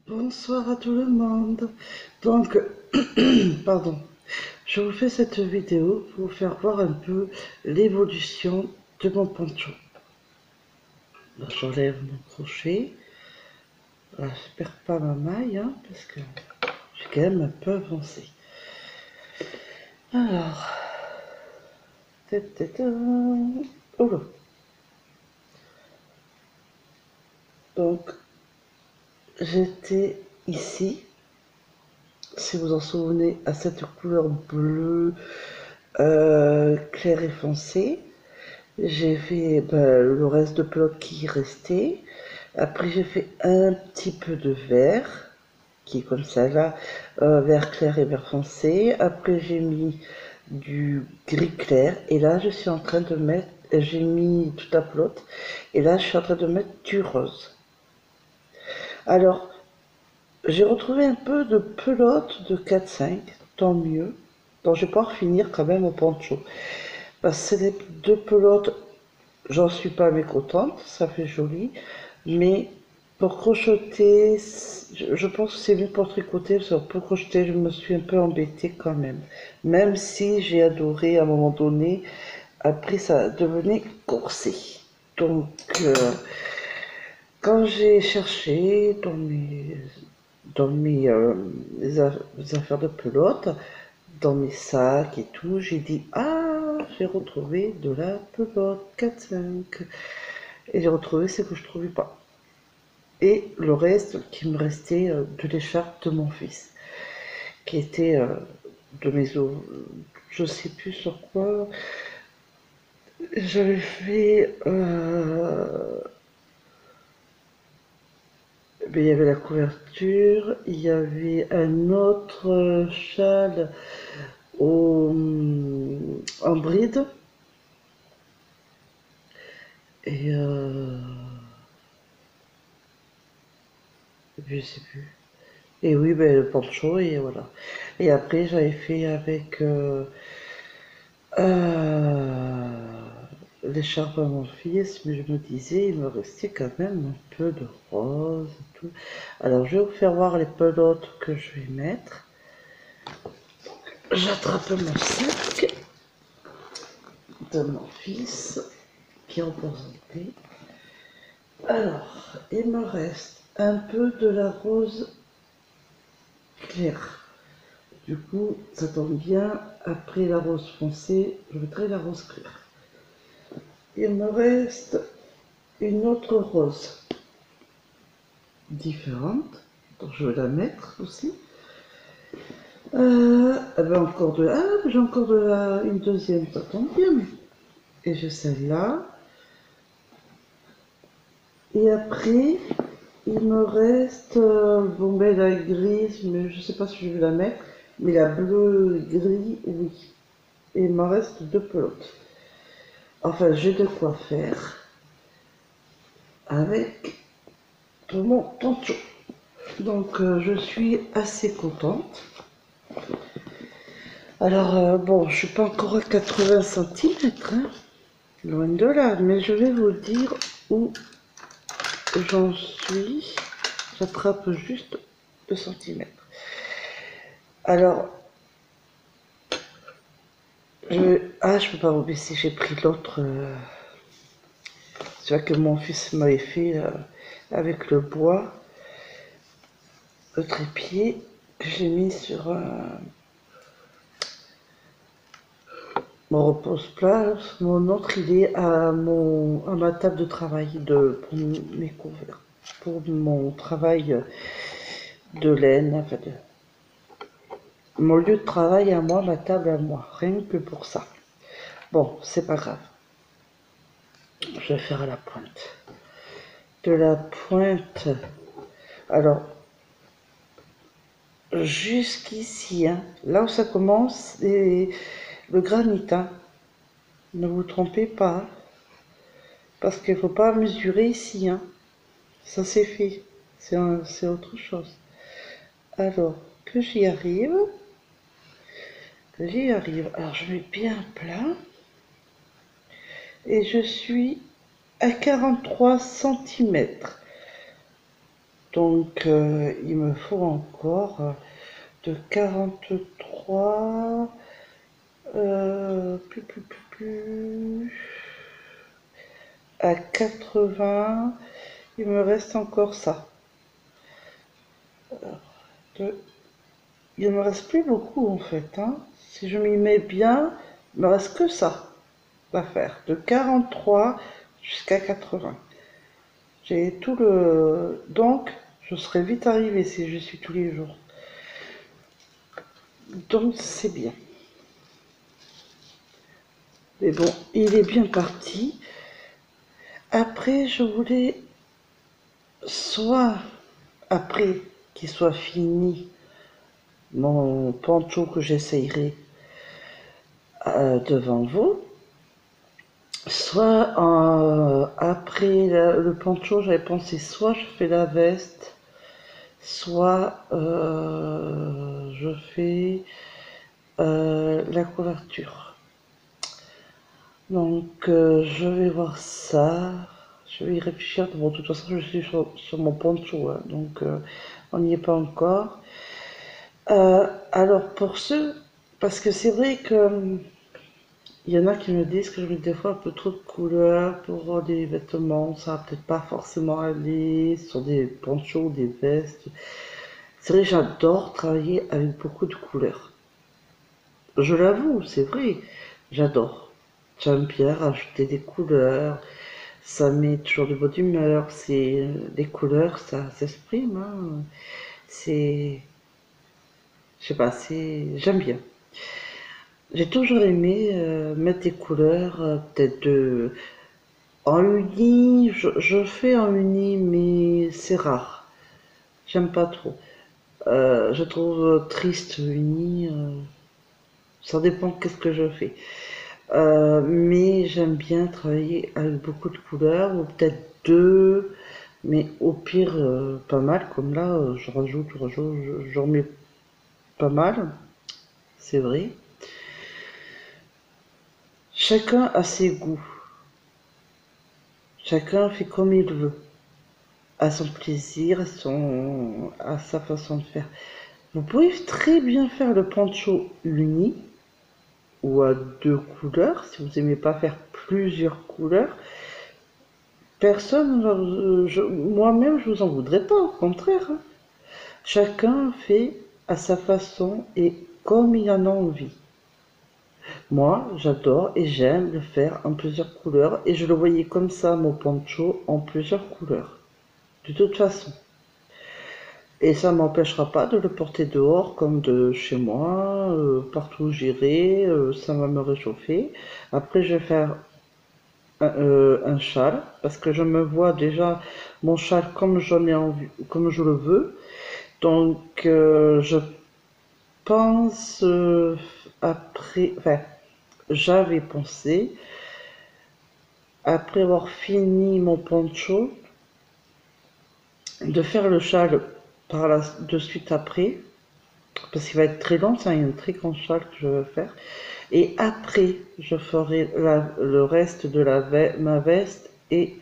Bonsoir à tout le monde. Donc, pardon, je vous fais cette vidéo pour vous faire voir un peu l'évolution de mon poncho. Là, j'enlève mon crochet. Là, je perds pas ma maille, hein, parce que j'ai quand même un peu avancé. Alors, oh là. Donc, j'étais ici, si vous en souvenez, à cette couleur bleue clair et foncé. J'ai fait le reste de pelote qui restait. Après, j'ai fait un petit peu de vert, qui est comme ça là, vert clair et vert foncé. Après, j'ai mis du gris clair. Et là, je suis en train de mettre, j'ai mis toute la pelote. Et là, je suis en train de mettre du rose. Alors, j'ai retrouvé un peu de pelote de 4-5, tant mieux. Donc, je vais pouvoir finir quand même au poncho. Parce que c'est des deux pelotes. J'en suis pas mécontente, ça fait joli, mais pour crocheter, je pense que c'est mieux pour tricoter, parce que pour crocheter, je me suis un peu embêtée quand même. Même si j'ai adoré à un moment donné, après ça devenait corsé. Donc, quand j'ai cherché dans mes affaires de pelote, dans mes sacs et tout, j'ai dit, ah, j'ai retrouvé de la pelote 4-5. Et j'ai retrouvé ce que je ne trouvais pas. Et le reste qui me restait de l'écharpe de mon fils, qui était de mes os. Je sais plus sur quoi. J'avais fait. Mais il y avait la couverture, il y avait un autre châle en bride. Et je sais plus. Et oui, ben, le poncho, et voilà. Et après, j'avais fait avec l'écharpe à mon fils, mais je me disais, il me restait quand même un peu de rose et tout. Alors, je vais vous faire voir les pelotes que je vais mettre. J'attrape mon sac de mon fils, qui est représenté. Alors, il me reste un peu de la rose claire. Du coup, ça tombe bien, après la rose foncée, je mettrai la rose claire. Il me reste une autre rose différente, donc je vais la mettre aussi. Eh ben encore de la... Ah, j'ai encore une deuxième, ça tombe bien. Et j'ai celle-là. Et après, il me reste, bon ben la grise, mais je sais pas si je vais la mettre, mais la bleu gris, oui. Et il me reste deux pelotes. Enfin, j'ai de quoi faire avec mon poncho. Donc, je suis assez contente. Alors, bon, je suis pas encore à 80 centimètres, hein, loin de là, mais je vais vous dire où j'en suis. J'attrape juste 2 centimètres. Alors, je peux pas vous baisser, j'ai pris l'autre. C'est vrai que mon fils m'avait fait avec le bois, le trépied, que j'ai mis sur mon repose-plat. Mon autre, il est à ma table de travail pour mes couverts, pour mon travail de laine, enfin mon lieu de travail à moi, ma table à moi, rien que pour ça. Bon, c'est pas grave. Je vais faire à la pointe. De la pointe, alors jusqu'ici, hein, là où ça commence, c'est le granit. Hein. Ne vous trompez pas, parce qu'il ne faut pas mesurer ici. Hein. Ça c'est fait, c'est autre chose. Alors, que j'y arrive, Alors je mets bien plat, et je suis à 43 centimètres Donc il me faut encore de 43 à 80. Il me reste encore ça. Il me reste plus beaucoup en fait, hein. Si je m'y mets bien, il me reste que ça à faire, de 43 jusqu'à 80. J'ai tout le... Donc, je serai vite arrivée si je suis tous les jours. Donc, c'est bien. Mais bon, il est bien parti. Après, je voulais soit, après qu'il soit fini, mon poncho que j'essayerai devant vous, soit après le poncho, j'avais pensé soit je fais la veste, soit je fais la couverture. Donc je vais voir ça, je vais y réfléchir. Bon, de toute façon je suis sur mon poncho, hein, donc on n'y est pas encore. Alors pour ceux, parce que c'est vrai que il y en a qui me disent que je mets des fois un peu trop de couleurs pour des vêtements, ça va peut-être pas forcément aller sur des ponchos, des vestes. C'est vrai, j'adore travailler avec beaucoup de couleurs. Je l'avoue, c'est vrai, j'adore. J'aime bien rajouter des couleurs, ça met toujours de bonne humeur, c'est les couleurs, ça s'exprime, hein. C'est, je sais pas, j'aime bien. J'ai toujours aimé mettre des couleurs, peut-être en uni, je fais en uni, mais c'est rare. J'aime pas trop. Je trouve triste uni, ça dépend qu'est-ce que je fais. Mais j'aime bien travailler avec beaucoup de couleurs, ou peut-être deux, mais au pire pas mal, comme là je remets pas mal, c'est vrai. Chacun a ses goûts, chacun fait comme il veut, à son plaisir, à sa façon de faire. Vous pouvez très bien faire le poncho uni, ou à deux couleurs, si vous n'aimez pas faire plusieurs couleurs. Personne, moi-même, je vous en voudrais pas, au contraire, hein. Chacun fait à sa façon et comme il en a envie. Moi, j'adore et j'aime le faire en plusieurs couleurs et je le voyais comme ça, mon poncho, en plusieurs couleurs. De toute façon. Et ça ne m'empêchera pas de le porter dehors comme de chez moi, partout où j'irai, ça va me réchauffer. Après, je vais faire un châle parce que je me vois déjà mon châle comme j'en ai envie, comme je le veux. Donc, je pense après, enfin, j'avais pensé après avoir fini mon poncho de faire le châle de suite après parce qu'il va être très long, c'est un très grand châle que je veux faire. Et après, je ferai le reste de ma veste et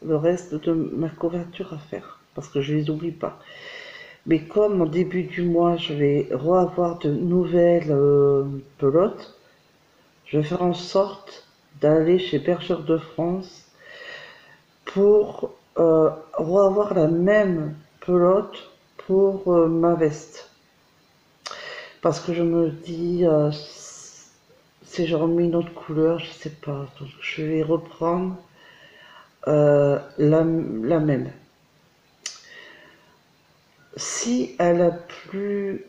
le reste de ma couverture à faire parce que je les oublie pas. Mais comme au début du mois, je vais revoir de nouvelles pelotes, je vais faire en sorte d'aller chez Bergère de France pour revoir la même pelote pour ma veste. Parce que je me dis, si je remets une autre couleur, je sais pas. Donc je vais reprendre la même. Si elle a plus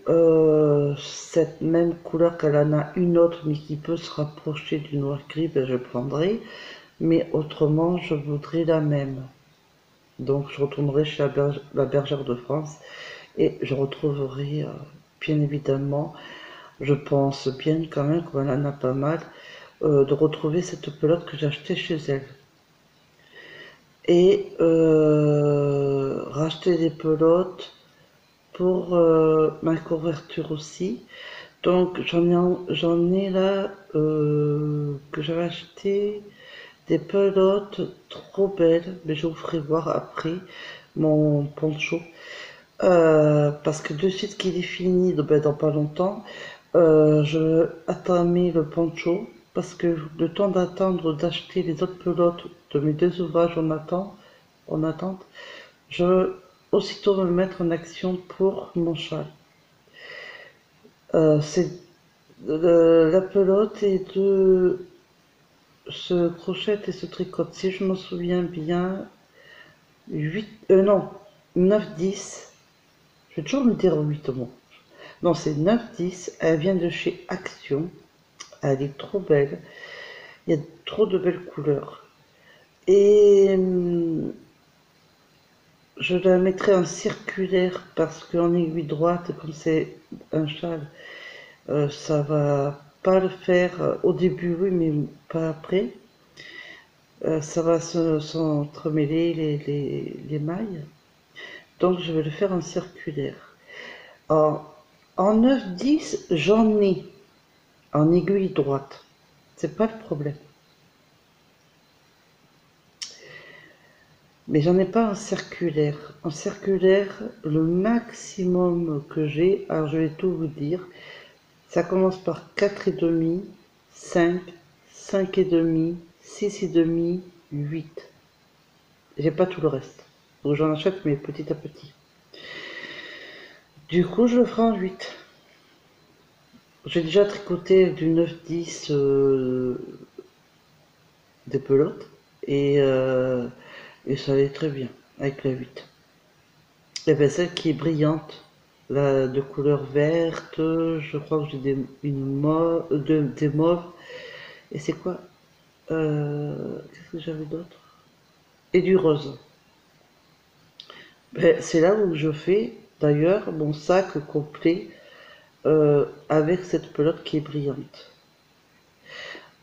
cette même couleur qu'elle en a une autre, mais qui peut se rapprocher du noir gris, ben je prendrai. Mais autrement, je voudrais la même. Donc je retournerai chez la Bergère de France et je retrouverai, bien évidemment, je pense bien quand même, comme elle en a pas mal, de retrouver cette pelote que j'ai achetée chez elle. Et racheter des pelotes pour ma couverture aussi. Donc j'en ai là que j'avais acheté des pelotes trop belles, mais je vous ferai voir après mon poncho. Parce que de suite qu'il est fini, ben, dans pas longtemps, je attendais le poncho parce que le temps d'attendre d'acheter les autres pelotes de mes deux ouvrages en attente, je veux aussitôt me mettre en action pour mon châle. C'est la pelote et de se crochette et se tricote. Si je me souviens bien, 8, non, 9-10. Je vais toujours me dire 8 mots. Non, c'est 9-10. Elle vient de chez Action. Elle est trop belle. Il y a trop de belles couleurs. Et je la mettrai en circulaire parce qu'en aiguille droite, comme c'est un châle, ça va pas le faire au début, oui, mais pas après. Ça va s'entremêler les mailles. Donc je vais le faire en circulaire. En 9-10, j'en ai en aiguille droite. C'est pas le problème. Mais j'en ai pas en circulaire. En circulaire, le maximum que j'ai, alors je vais tout vous dire, ça commence par 4,5, 5, 5,5, 6,5, 8. J'ai pas tout le reste. Donc j'en achète, mais petit à petit. Du coup, je le ferai en 8. J'ai déjà tricoté du 9-10 des pelotes et ça allait très bien avec la 8. Et bien celle qui est brillante, là, de couleur verte, je crois que j'ai des mauves. Et c'est quoi qu'est-ce que j'avais d'autre? Et du rose. Ben, c'est là où je fais d'ailleurs mon sac complet avec cette pelote qui est brillante.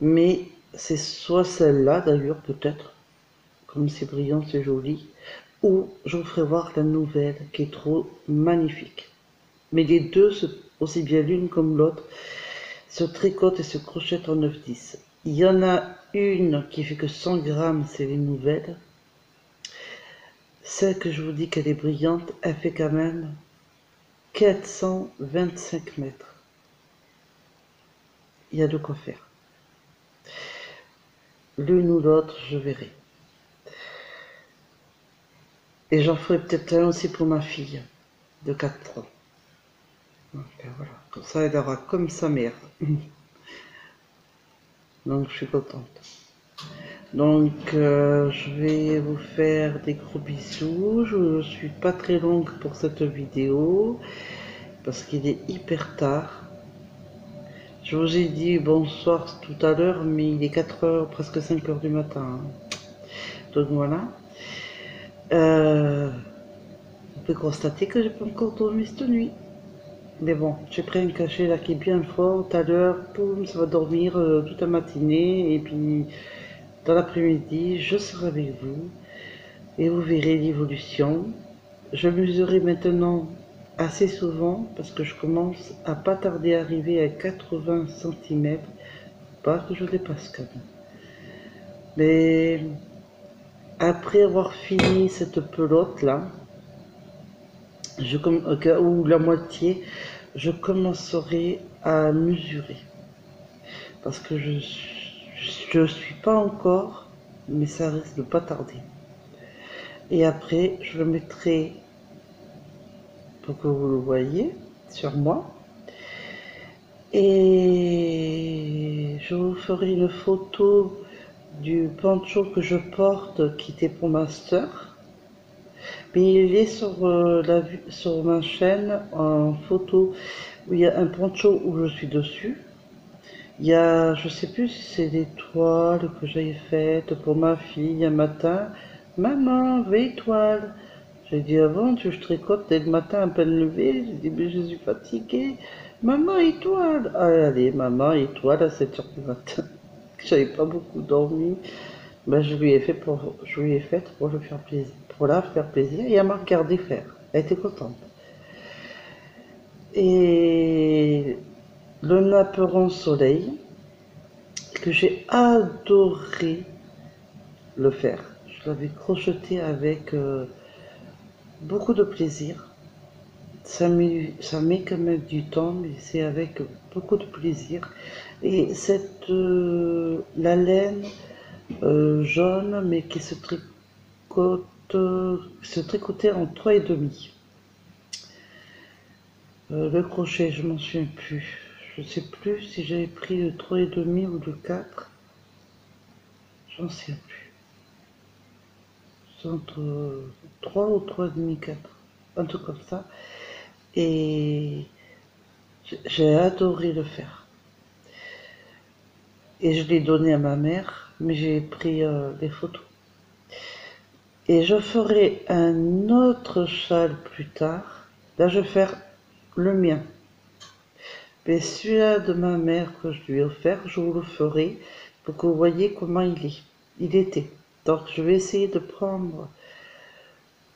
Mais c'est soit celle-là d'ailleurs peut-être, comme c'est brillant, c'est joli, ou je vous ferai voir la nouvelle qui est trop magnifique. Mais les deux, aussi bien l'une comme l'autre, se tricotent et se crochettent en 9-10. Il y en a une qui fait que 100 grammes, c'est les nouvelles. Celle que je vous dis qu'elle est brillante, elle fait quand même 425 mètres. Il y a de quoi faire. L'une ou l'autre, je verrai. Et j'en ferai peut-être un aussi pour ma fille de 4 ans. Donc, voilà. Comme ça, elle aura comme sa mère. Donc, je suis contente. Donc, je vais vous faire des gros bisous. Je ne suis pas très longue pour cette vidéo parce qu'il est hyper tard. Je vous ai dit bonsoir tout à l'heure, mais il est 4 heures, presque 5 heures du matin. Donc voilà. On peut constater que j'ai pas encore dormi cette nuit. Mais bon, j'ai pris un cachet là qui est bien fort. Tout à l'heure, boum, ça va dormir toute la matinée. Et puis, dans l'après-midi, je serai avec vous. Et vous verrez l'évolution. Je mesurerai maintenant assez souvent parce que je commence à pas tarder à arriver à 80 cm. Pas que je dépasse quand même. Mais après avoir fini cette pelote là, ou la moitié, je commencerai à mesurer. Parce que je suis pas encore, mais ça risque de pas tarder. Et après, je le mettrai pour que vous le voyez sur moi. Et je vous ferai une photo du poncho que je porte qui était pour ma soeur. Mais il est sur ma chaîne en photo où il y a un poncho où je suis dessus. Il y a, je sais plus si c'est l'étoile que j'ai faite pour ma fille un matin. Maman, étoile. J'ai dit avant, je tricote dès le matin à peine levé. J'ai dit, mais je suis fatiguée. Maman, étoile. Ah, allez, maman, étoile à 7 heures du matin. J'avais pas beaucoup dormi. Ben, je lui ai fait pour le faire plaisir, pour la faire plaisir et elle m'a regardé faire. Elle était contente. Et le napperon soleil que j'ai adoré. le faire. Je l'avais crocheté avec beaucoup de plaisir. Ça met quand même du temps, mais c'est avec beaucoup de plaisir. Et la laine jaune, mais qui se tricotait en 3,5. Le crochet, je m'en souviens plus. Je sais plus si j'avais pris le 3,5 ou le 4. J'en sais plus. C'est entre 3 ou 3,5, 4. Un truc comme ça. Et j'ai adoré le faire. Et je l'ai donné à ma mère, mais j'ai pris les photos. Et je ferai un autre châle plus tard. Là, je vais faire le mien. Mais celui-là de ma mère que je lui ai offert, je vous le ferai pour que vous voyez comment il était. Donc, je vais essayer de prendre.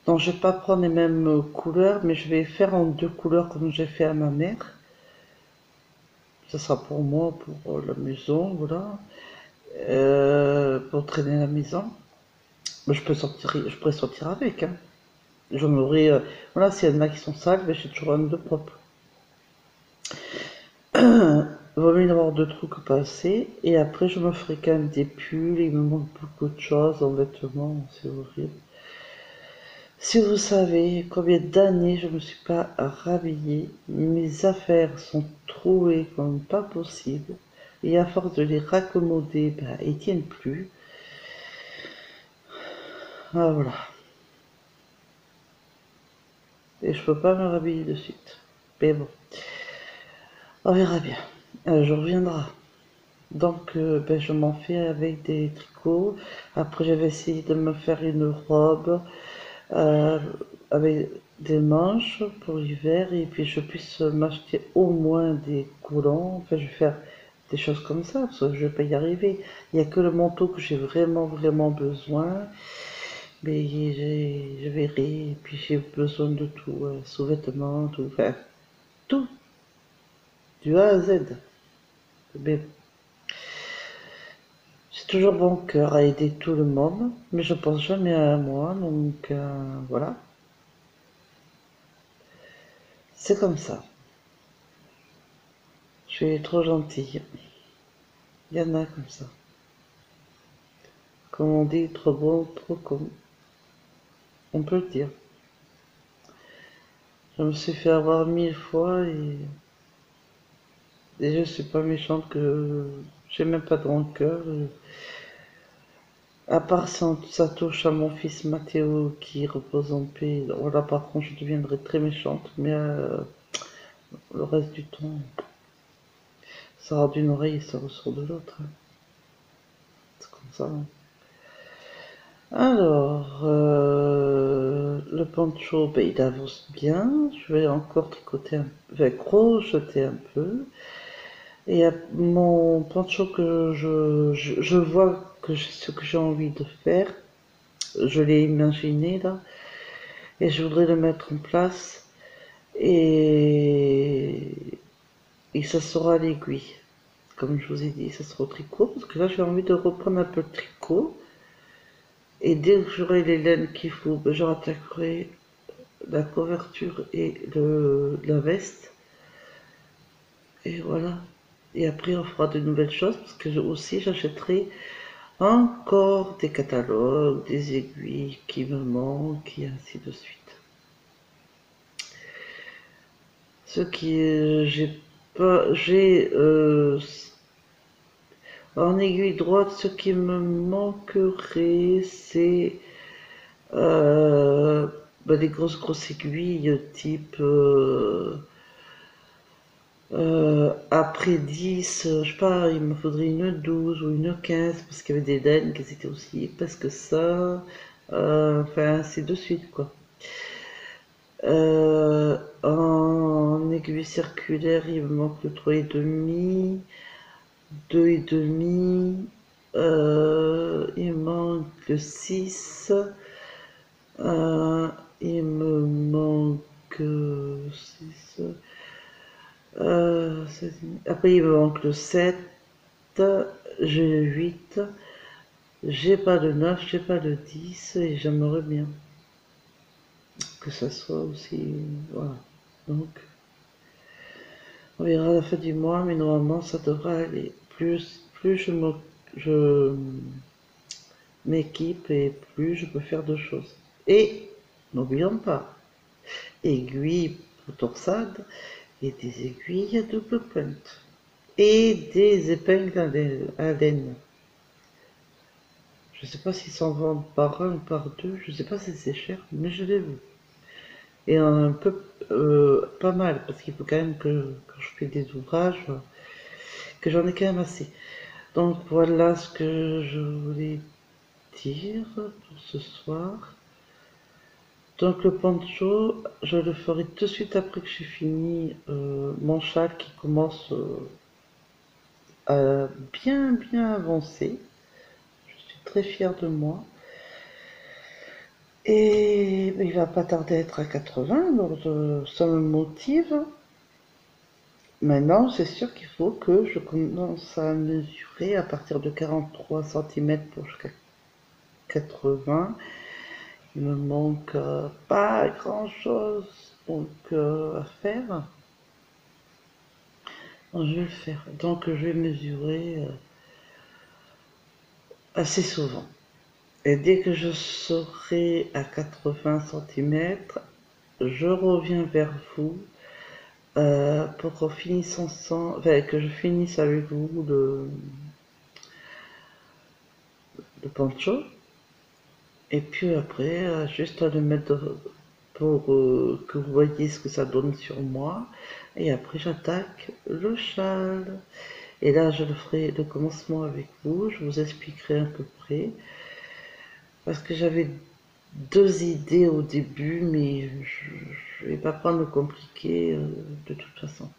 Donc, je vais pas prendre les mêmes couleurs, mais je vais faire en 2 couleurs comme j'ai fait à ma mère. Ça sera pour moi, pour la maison, voilà. Pour traîner la maison. Mais je pourrais sortir avec, hein. J'en aurai, voilà, s'il y en a qui sont sales, ben, j'ai toujours un de propre. Vaut mieux avoir 2 trous que pas assez. Et après, je me ferai quand même des pulls. Il me manque beaucoup de choses en vêtements, c'est horrible. Si vous savez combien d'années je ne me suis pas rhabillée, mes affaires sont trouées comme pas possible. Et à force de les raccommoder, ben, ils tiennent plus. Ah, voilà. Et je peux pas me rhabiller de suite. Mais bon, on verra bien. Un jour viendra. Donc, ben, je m'en fais avec des tricots. Après, j'avais essayé de me faire une robe euh, avec des manches pour l'hiver et puis je puisse m'acheter au moins des collants. Enfin, je vais faire des choses comme ça parce que je vais pas y arriver. Il n'y a que le manteau que j'ai vraiment besoin. Mais je verrai. Et puis, j'ai besoin de tout, sous-vêtements, tout, enfin, tout, du A à Z. Mais j'ai toujours bon cœur à aider tout le monde, mais je pense jamais à moi, donc voilà. C'est comme ça. Je suis trop gentille. Il y en a comme ça. Comme on dit, trop bon, trop con. On peut le dire. Je me suis fait avoir 1000 fois et je suis pas méchante que j'ai même pas de rancœur. À part si ça touche à mon fils Mathéo qui repose en paix. Voilà, par contre, je deviendrai très méchante, mais le reste du temps, ça sort d'une oreille et ça ressort de l'autre, hein. C'est comme ça, hein. Alors, le poncho, ben, il avance bien. Je vais encore tricoter enfin, crocheter un peu. Et mon poncho que je vois que ce que j'ai envie de faire, je l'ai imaginé là, et je voudrais le mettre en place. Et, et ça sera à l'aiguille. Comme je vous ai dit, ça sera au tricot, parce que là j'ai envie de reprendre un peu le tricot. Et dès que j'aurai les laines qu'il faut, ben, je rattaquerai la couverture et la veste. Et voilà. Et après, on fera de nouvelles choses, parce que aussi j'achèterai encore des catalogues, des aiguilles qui me manquent, et ainsi de suite. Ce qui j'ai pas, j'ai en aiguille droite, ce qui me manquerait, c'est ben, des grosses aiguilles type après 10, je sais pas, il me faudrait une 12 ou une 15 parce qu'il y avait des laines qui étaient aussi parce que ça, enfin c'est de suite quoi. En aiguille circulaire, il me manque le 3,5, 2,5, il me manque le 6, euh, il me manque 6. Après, il me manque le 7, j'ai le 8. J'ai pas le 9, j'ai pas le 10 et j'aimerais bien que ça soit aussi. Voilà. Donc, on verra à la fin du mois, mais normalement, ça devrait aller. Plus je m'équipe et plus je peux faire de choses. Et, n'oublions pas, aiguilles pour torsade et des aiguilles à double pointe. Et des épingles à laine. Je sais pas s'ils s'en vendent par un ou par deux, je sais pas si c'est cher, mais je l'ai vu. Et un peu pas mal, parce qu'il faut quand même que quand je fais des ouvrages, que j'en ai quand même assez. Donc voilà ce que je voulais dire pour ce soir. Donc le poncho, je le ferai tout de suite après que j'ai fini mon châle qui commence à bien avancer. Je suis très fière de moi. Et il va pas tarder à être à 80, donc ça me motive. Maintenant, c'est sûr qu'il faut que je commence à mesurer à partir de 43 cm pour jusqu'à 80. Il me manque pas grand-chose donc à faire. Donc, je vais le faire. Donc je vais mesurer assez souvent. Et dès que je serai à 80 cm, je reviens vers vous pour qu'on finisse ensemble, enfin, que je finisse avec vous le poncho. Et puis après, juste à le mettre pour que vous voyez ce que ça donne sur moi. Et après, j'attaque le châle. Et là, je le ferai le commencement avec vous. Je vous expliquerai à peu près. Parce que j'avais deux idées au début, mais je ne vais pas prendre le compliqué de toute façon.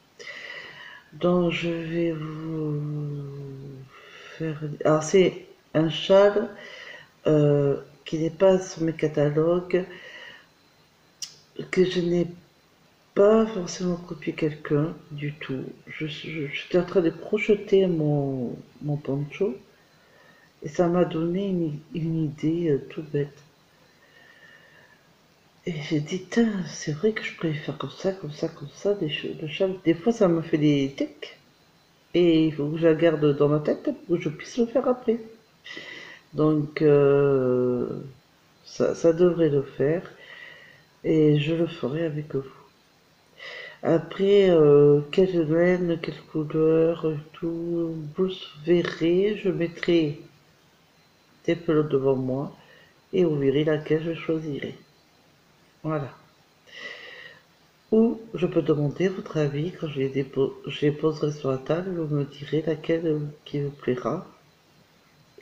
Donc, je vais vous faire. Alors, c'est un châle qui n'est pas sur mes catalogues, que je n'ai pas forcément copié quelqu'un du tout. J'étais en train de projeter mon poncho et ça m'a donné une idée toute bête. Et j'ai dit, tiens, c'est vrai que je pourrais faire comme ça, comme ça, comme ça, le châle. Des fois, ça me fait des tics et il faut que je la garde dans ma tête pour que je puisse le faire après. Donc, ça devrait le faire et je le ferai avec vous. Après, quelle laine, quelle couleur, tout, vous verrez, je mettrai des pelotes devant moi et vous verrez laquelle je choisirai. Voilà. Ou je peux demander votre avis quand je les poserai sur la table, vous me direz laquelle qui vous plaira,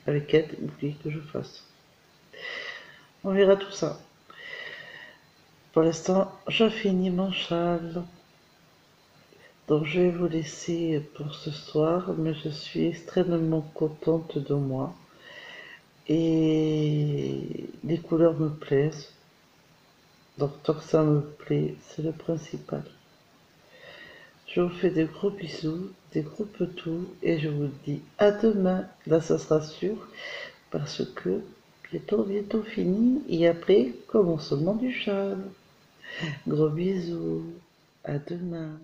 avec quelle vous voulez que je fasse. On verra tout ça. Pour l'instant, je finis mon châle. Donc je vais vous laisser pour ce soir, mais je suis extrêmement contente de moi. Et les couleurs me plaisent. Donc tant que ça me plaît, c'est le principal. Je vous fais de gros bisous, des gros petous, et je vous dis à demain. Là, ça sera sûr, parce que bientôt fini, et après, commencement du châle. Gros bisous, à demain.